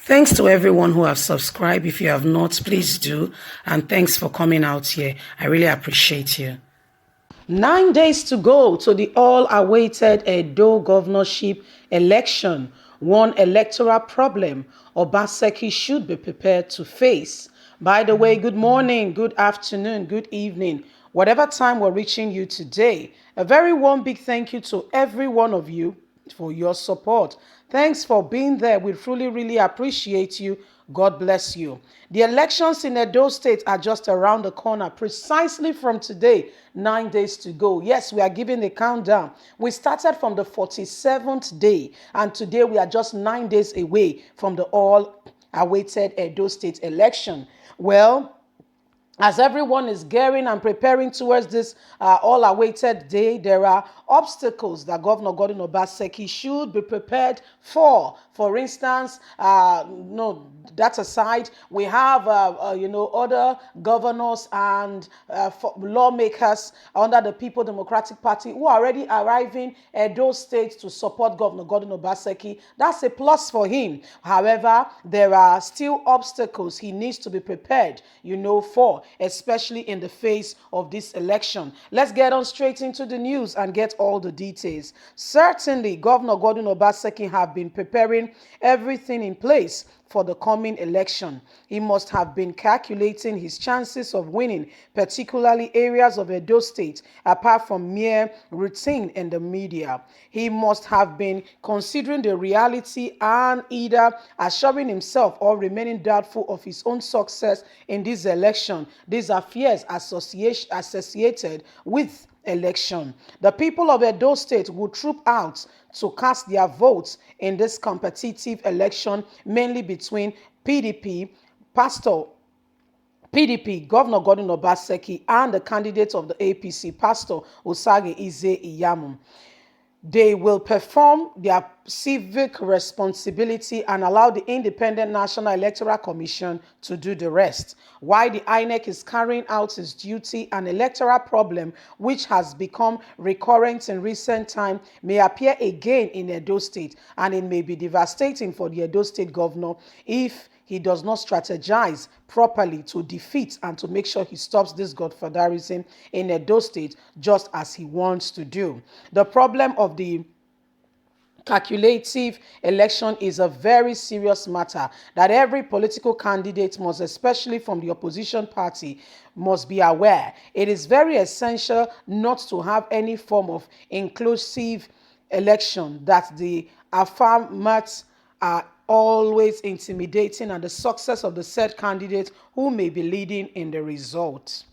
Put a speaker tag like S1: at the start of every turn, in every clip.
S1: Thanks to everyone who have subscribed. If you have not, please do. And thanks for coming out here. I really appreciate you. 9 days to go to the all-awaited Edo governorship election. One electoral problem Obaseki should be prepared to face. By the way, good morning, good afternoon, good evening, whatever time we're reaching you today. A very warm big thank you to every one of you for your support. Thanks for being there. We truly, really appreciate you. God bless you. The elections in Edo State are just around the corner, precisely from today, 9 days to go. Yes, we are giving a countdown. We started from the 47th day, and today we are just 9 days away from the all-awaited Edo State election. Well, as everyone is gearing and preparing towards this all-awaited day, there are obstacles that Governor Godwin Obaseki should be prepared for. For instance, no, that aside, we have, other governors and lawmakers under the People Democratic Party who are already arriving at those states to support Governor Godwin Obaseki. That's a plus for him. However, there are still obstacles he needs to be prepared, for, especially in the face of this election. Let's get on straight into the news and get all the details. Certainly, Governor Godwin Obaseki have been preparing everything in place for the coming election. He must have been calculating his chances of winning, particularly areas of Edo State, apart from mere routine in the media. He must have been considering the reality and either assuring himself or remaining doubtful of his own success in this election. These are fears associated with election. The people of Edo State will troop out to cast their votes in this competitive election, mainly between PDP, Governor Godwin Obaseki, and the candidate of the APC, Pastor Osage Iyamu. They will perform their civic responsibility and allow the Independent National Electoral Commission to do the rest. While the INEC is carrying out its duty, an electoral problem which has become recurrent in recent time may appear again in Edo State, and it may be devastating for the Edo State governor if he does not strategize properly to defeat and to make sure he stops this godfatherism in Edo State, just as he wants to do. The problem of the calculative election is a very serious matter that every political candidate must, especially from the opposition party, must be aware. It is very essential not to have any form of inclusive election, that the affirmats are always intimidating, and the success of the said candidate who may be leading in the result.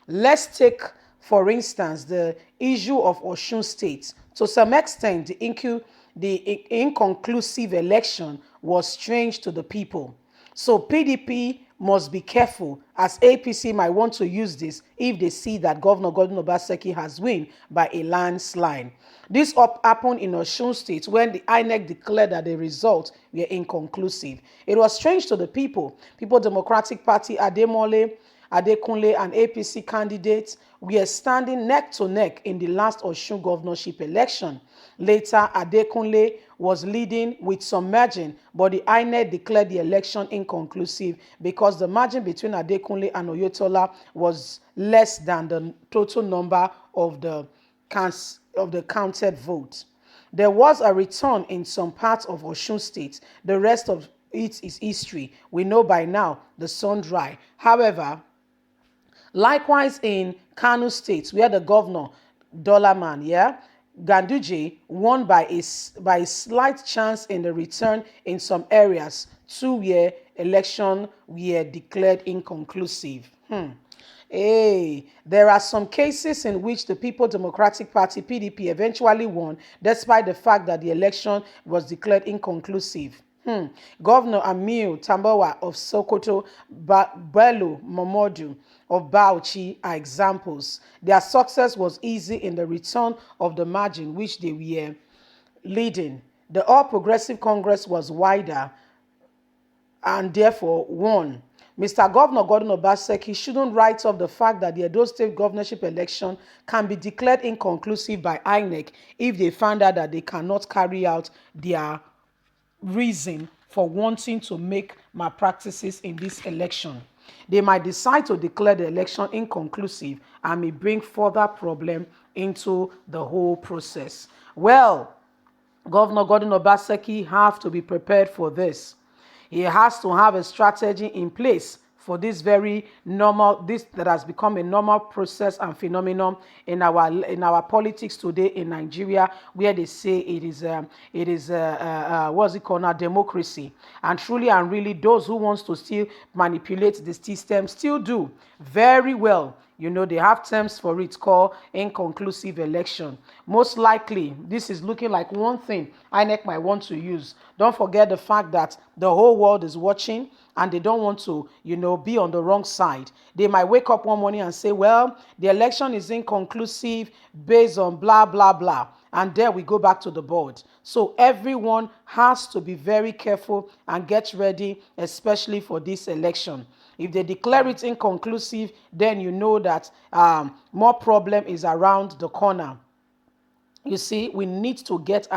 S1: Let's take, for instance, the issue of Osun State. To some extent, the inconclusive election was strange to the people. So PDP must be careful, as APC might want to use this if they see that Governor Godwin Obaseki has won by a landslide. This happened in Osun State when the INEC declared that the results were inconclusive. It was strange to the people. People Democratic Party, Adekunle, and APC candidates were standing neck to neck in the last Osun governorship election. Later, Adekunle was leading with some margin, but the INEC declared the election inconclusive because the margin between Adekunle and Oyetola was less than the total number of the counted votes. There was a return in some parts of Osun State. The rest of it is history. We know by now the sun dry. However, likewise in Kano State, where the governor, Dollarman, Ganduje, won by a slight chance in the return in some areas. 2-year election were declared inconclusive. There are some cases in which the People Democratic Party, PDP, eventually won, despite the fact that the election was declared inconclusive. Governor Aminu Tambawa of Sokoto, Bello Momodu of Bauchi are examples. Their success was easy in the return of the margin which they were leading. The All Progressive Congress was wider and therefore won. Mr. Governor Godwin Obaseki shouldn't write off the fact that the Edo State governorship election can be declared inconclusive by INEC if they find out that they cannot carry out their reason for wanting to make malpractices in this election. They might decide to declare the election inconclusive and may bring further problem into the whole process. Well, Governor Gordon Obaseki have to be prepared for this. He has to have a strategy in place for this very normal, this that has become a normal process and phenomenon in our politics today in Nigeria, where they say it is what's it called now, democracy. And truly and really, those who wants to still manipulate the system still do very well. You know, they have terms for it called inconclusive election. Most likely, this is looking like one thing INEC might want to use. Don't forget the fact that the whole world is watching and they don't want to, you know, be on the wrong side. They might wake up one morning and say, well, the election is inconclusive based on blah, blah, blah. And there we go back to the board. So everyone has to be very careful and get ready, especially for this election. If they declare it inconclusive, then you know that more problem is around the corner. You see, we need to get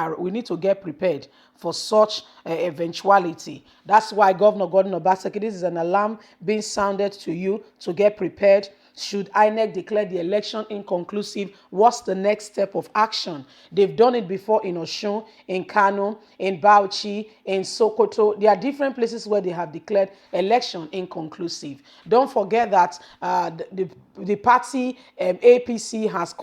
S1: prepared for such eventuality. That's why Governor Gordon Obaseki, this is an alarm being sounded to you to get prepared. Should INEC declare the election inconclusive, what's the next step of action? They've done it before in Osun, in Kano, in Bauchi, in Sokoto. There are different places where they have declared election inconclusive. Don't forget that the party APC has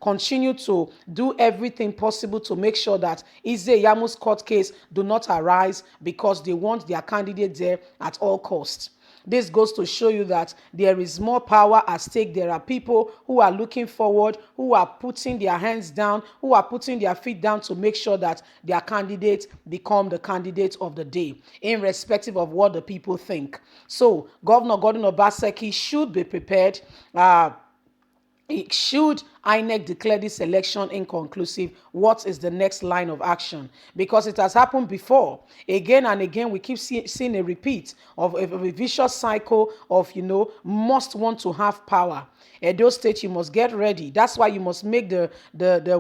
S1: continued to do everything possible to make sure that Iyamu's court case do not arise because they want their candidate there at all costs. This goes to show you that there is more power at stake. There are people who are looking forward, who are putting their hands down, who are putting their feet down to make sure that their candidate become the candidate of the day, irrespective of what the people think. So Governor Gordon Obaseki should be prepared. Should INEC declare this election inconclusive, what is the next line of action? Because it has happened before. Again and again, we keep seeing a repeat of a vicious cycle of, you know, must want to have power. Edo State, you must get ready. That's why you must make the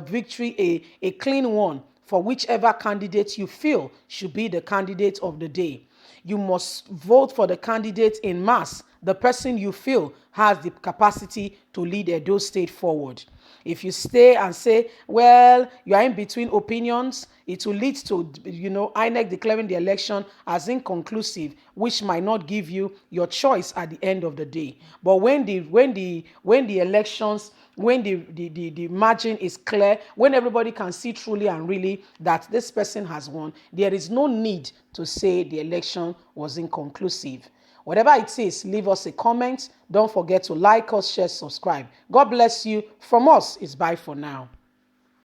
S1: victory a clean one for whichever candidate you feel should be the candidate of the day. You must vote for the candidate in mass, the person you feel has the capacity to lead Edo State forward. If you stay and say, well, you are in between opinions, it will lead to, you know, INEC declaring the election as inconclusive, which might not give you your choice at the end of the day. But when the elections, when the margin is clear, when everybody can see truly and really that this person has won, there is no need to say the election was inconclusive. Whatever it is, leave us a comment. Don't forget to like us, share, subscribe. God bless you. From us, it's bye for now.